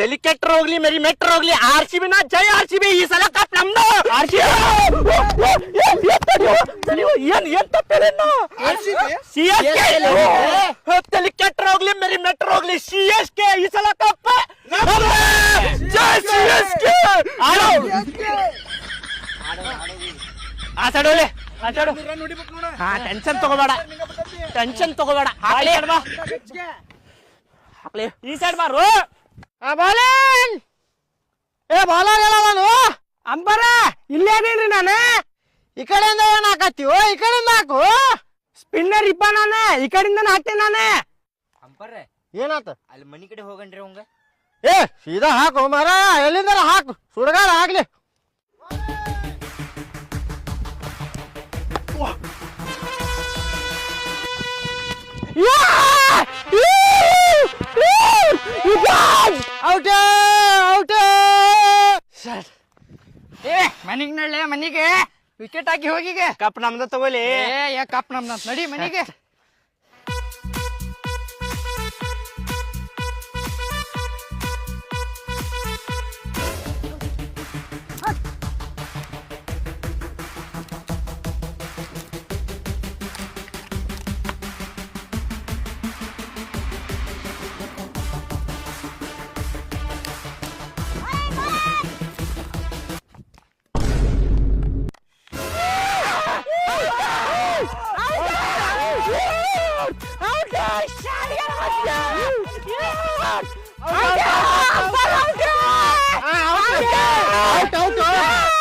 Helicopter ಹೋಗ್ಲಿ ಮೇರಿ metro ಹೋಗ್ಲಿ RCB ನ ಜೈ RCB ಈ ಸಲ ಕಪ್ ನಮ್ದು ಏನ್ ತಪ್ಪೇನು ಹೆಲಿಕಾಪ್ಟರ್ ಹೋಗ್ಲಿ ಮೇರಿ ಮೆಟ್ರೋ ಹೋಗ್ಲಿ CSK ಈ ಸಲ ಕಪ್ ಜೈ CSK ಆಟಾಡೋಲೆ ಆಟಾಡು ಹಾ ಟೆನ್ಷನ್ ತಗೋಬೇಡ ಹಾಕ್ಲಿ ಈ ಸೈಡ್ ಬಾರು ಬಾಲನ್ ನಾನು ಅಂಬರ ಇಲ್ಲೇ ಅದೀನ್ರಿ ನಾನು ಈ ಕಡೆಯಿಂದ ಏನ್ ಹಾಕತ್ತೀವೋ ಈ ಕಡೆಯಿಂದ ಹಾಕು ಸ್ಪಿನ್ನರ್ ಇಪ್ಪ ನಾನೇ ಈ ಕಡೆಯಿಂದ ಹಾಕ್ತೇನೆ ನಾನೇ ಅಂಬರ್ರೆ ಏನಾತ ಅಲ್ಲಿ ಮನಿ ಕಡೆ ಹೋಗಣ್ರಿ ಅವಂಗ ಸೀದಾ ಹಾಕು ಮರ ಎಲ್ಲಿಂದ ಹಾಕು ಸುಡಗಾಡ ಆಗ್ಲಿ ಮನಿಗ್ ನಳ್ಳೆ ಮನಿಗೆ ವಿಕೆಟ್ ಹಾಕಿ ಹೋಗಿಗೆ ಕಪ್ ನಮ್ದ ತಗೋಲಿ ಕಪ್ ನಮ್ದ ನಡಿ ಮನಿಗೆ out.